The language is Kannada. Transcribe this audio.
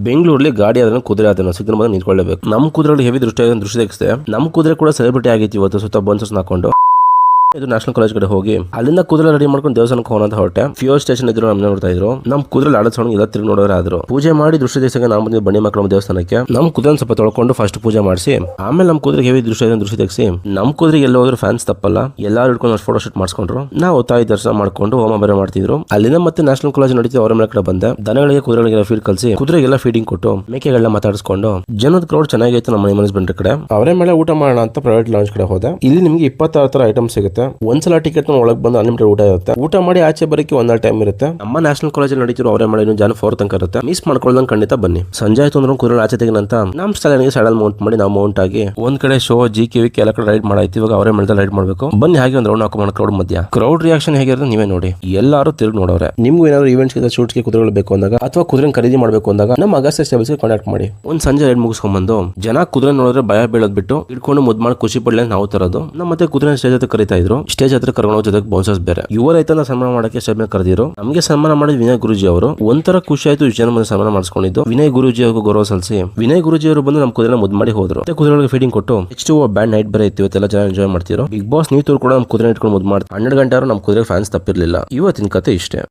ಬೆಂಗಳೂರಲ್ಲಿ ಗಾಡಿ ಅದನ್ನ ಕುದುರೆ ಅದನ್ನ ಸಿಗ್ನ ಬಂದು ನಿಂತ್ಕೊಳ್ಳಬೇಕು. ನಮ್ಮ ಕುದುರೆಗಳು ಹೆವಿ ದೃಷ್ಟಿ ತೆಗಿಸ್ತೆ. ನಮ್ಮ ಕುದುರೆ ಕೂಡ ಸೆಲೆಬ್ರಿಟಿ ಆಗೈತಿ ಇವತ್ತು ಸುತ್ತ ಬನ್ಸಸ್ ಹಾಕೊಂಡು. ಇದು ನ್ಯಾಷನಲ್ ಕಾಲೇಜ್ ಕಡೆ ಹೋಗಿ ಅಲ್ಲಿಂದ ಕುದುರೆ ರೆಡಿ ಮಾಡ್ಕೊಂಡು ದೇವಸ್ಥಾನಕ್ಕೆ ಹೋಗೋಣ ಅಂತ ಹೊರಟೆ. ಫ್ಯೂರ್ ಸ್ಟೇಷನ್ ಇದ್ರು ನಮ್ಮನ್ನ ನೋಡ್ತಾ ಇದ್ರು. ನಮ್ ಕುದುರೆ ಆಡೋ ಸೌಂಡ್ ಎಲ್ಲ ತಿರುಗಿ ನೋಡೋರು ಆದ್ರು. ಪೂಜೆ ಮಾಡಿ ದೃಷ್ಟಿ ತೆಗಿಸಕ್ಕೆ ನಾವು ಬಂದಿದ್ದು ಬನ್ನಿ ಮಕ್ಕಳ ದೇವಸ್ಥಾನಕ್ಕೆ. ನಮ್ ಕುದುರೆ ಸ್ವಲ್ಪ ತೊಳ್ಕೊಂಡು ಫಸ್ಟ್ ಪೂಜೆ ಮಾಡಿಸಿ ಆಮೇಲೆ ನಮ್ ಕುದುರೆ ಹೆವಿ ದೃಷ್ಟಿ ತೆಗಿಸಿ ನಮ್ ಕುದುರೆಗೆ ಎಲ್ಲ ಹೋದ್ರು ಫ್ಯಾನ್ಸ್ ತಪ್ಪಲ್ಲ, ಎಲ್ಲಾರು ಹಿಡ್ಕೊಂಡು ಫೋಟೋ ಶೂಟ್ ಮಾಡಿಸ್ಕೊಂಡ್ರು. ನಾವು ತಾಯಿ ದರ್ಶನ ಮಾಡ್ಕೊಂಡು ಹೋಮ ಬೇರೆ ಮಾಡ್ತಿದ್ರು. ಅಲ್ಲಿಂದ ಮತ್ತೆ ನ್ಯಾಷನಲ್ ಕಾಲೇಜ್ ನಡೀತಿದ್ದು ಅವರ ಮೇಲೆ ಕಡೆ ಬಂದೆ. ದನಗಳಿಗೆ ಕುದುರೆಗಳಿಗೆಲ್ಲ ಫೀಡ್ ಕಲಿಸಿ ಕುದುರೆಗೆಲ್ಲ ಫೀಡಿಂಗ್ ಕೊಟ್ಟು ಮೇಕೆಗಳನ್ನ ಮಾತಾಡಿಸ್ಕೊಂಡು ಜನದ ಕ್ರೌಡ್ ಚೆನ್ನಾಗಿತ್ತು. ನಮ್ಮ ಮನೆ ಬಂದ್ರೆ ಕಡೆ ಅವರೇ ಮೇಲೆ ಊಟ ಮಾಡೋಣ ಅಂತ ಪ್ರೈವೇಟ್ ಲಾಂಚ್ ಕಡೆ ಹೋದೆ. ಇಲ್ಲಿ ನಿಮ್ಗೆ 26 ತರ ಐಟಮ್ ಸಿಗುತ್ತೆ. ಒಂದ್ಸಲ ಟಿಕೆಟ್ ಒಳಗೆ ಬಂದು ಅನ್ಲಿಮಿಟೆಡ್ ಊಟ ಇರುತ್ತೆ. ಊಟ ಮಾಡಿ ಆಚೆ ಬರಕ್ಕೆ ಒಂದ್ ಟೈಮ್ ಇರುತ್ತೆ. ನಮ್ಮ ನ್ಯಾಷನಲ್ ಕಾಲೇಜ್ ನಡೀತಿರೋ ಅವರೇ ಮಾಡಿ ಜನ 4 ತನಕ ಇರುತ್ತೆ. ಮಿಸ್ ಮಾಡ್ಕೊಳ್ಳೋದಂಗೆ ಖಂಡಿತ ಬನ್ನಿ. ಸಂಜೆ ಆಯ್ತು ಅಂದ್ರೆ ಕುದುರೆ ಆಚೆ ತೆಗಿನಂತ ನಮ್ಮ ಸ್ಟೈಲ್ಗೆ ಸೈಡಲ್ ಮೌಂಟ್ ಮಾಡಿ ನಾವು ಮೌಂಟ್ ಆಗಿ ಒಂದ್ ಕಡೆ ಶೋ GK ಎಲ್ಲ ಕಡೆ ರೈಡ್ ಮಾಡಾಯ್ತು. ಇವಾಗ ಅವರೇ ಮೇಲೆ ರೈಡ್ ಮಾಡಬೇಕು. ಬನ್ನಿ ಹಾಗೆ ಒಂದು ರೌಂಡ್ ಹಾಕೋಣ ಕ್ರೌಡ್ ಮಧ್ಯ. ಕ್ರೌಡ್ ರಿಯಾಕ್ಷನ್ ಹೇಗಿರುತ್ತೆ ನೀವೇ ನೋಡಿ. ಎಲ್ಲರೂ ತಿರುಗಿ ನೋಡೋರೆ. ನಿಮ್ಗೂ ಏನಾದ್ರು ಈವೆಂಟ್ಸ್ ಶೂಟ್ಸ್ಗೆ ಕುದುರೆಗಳು ಬೇಕು ಅಂದಾಗ ಅಥವಾ ಕುದುರೆ ಖರೀದಿ ಮಾಡಬೇಕು ಅಂದಾಗ ನಮ್ಮ ಅಗಸ್ತ್ಯ ಸ್ಟೇಬಲ್ಸ್ಗೆ ಕಾಂಟ್ಯಾಕ್ಟ್ ಮಾಡಿ. ಒಂದ್ ಸಂಜೆ ರೈಡ್ ಮುಗಿಸ್ಕೊಂಡ್ಬಂದು ಜನ ಕುದುರೆ ನೋಡಿದ್ರೆ ಭಯ ಬೀಳೋದ್ ಬಿಟ್ಟು ಇಟ್ಕೊಂಡು ಮುದ್ ಮಾಡಿ ಖುಷಿ ಪಡ್ಲಿ ನಾವು ತರೋದು. ನಮ್ಮ ಮತ್ತೆ ಕುದುರೆ ಸ್ಟೇಜ್ ಹತ್ರ ಕರೀತಾ ಇದ್ರು. ಸ್ಟೇಜ್ ಹತ್ರ ಕರ್ಕೊಂಡು ಜೊತೆಗೆ ಬೌನ್ಸರ್ಸ್ ಬೇರೆ. ಇವ ರೈತನ ಸನ್ಮಾನ ಮಾಡಕ್ಕೆ ಸ್ಟೇಜ್ ಮೇಲೆ ಕರೆದಿರು. ನಮಗೆ ಸನ್ಮಾನ ಮಾಡಿದ ವಿನಯ್ ಗುರುಜಿ ಅವರು. ಒಂಥರ ಖುಷಿ ಆಯ್ತು. ಇಷ್ಟು ಜನ ಸನ್ಮಾನ ಮಾಡಿಸ್ಕೊಂಡಿದ್ದು. ವಿನಯ್ ಗುರುಜಿ ಅವ್ರಿಗೂ ಗೌರವ ಸಲ್ಲಿಸಿ ವಿನಯ್ ಗುರುಜಿ ಅವರು ಬಂದು ನಮ್ಮ ಕುದುರೆ ಮುದ್ ಮಾಡಿ ಹೋದ್ರು. ಮತ್ತೆ ಕುದುರೆಗಳಿಗೆ ಫೀಡಿಂಗ್ ಕೊಟ್ಟು ನೆಕ್ಸ್ಟ್ ಬ್ಯಾಂಡ್ ನೈಟ್ ಬೇರೆ ಇತ್ತು. ಇವತ್ತೆಲ್ಲ ಜನ ಎಂಜಾಯ್ ಮಾಡ್ತಿರೋ. ಬಿಗ್ ಬಾಸ್ ನೀತೂರು ಕೂಡ ನಮ್ಮ ಕುದುರೆ ಇಟ್ಕೊಂಡು ಮುದ್ ಮಾಡಿ 12 ಗಂಟೆ ನಮ್ಮ ಕುದುರೆ ಫ್ಯಾನ್ಸ್ ತಪ್ಪಿರ್ಲಿಲ್ಲ. ಇವತ್ತಿನ ಕತೆ ಇಷ್ಟೇ.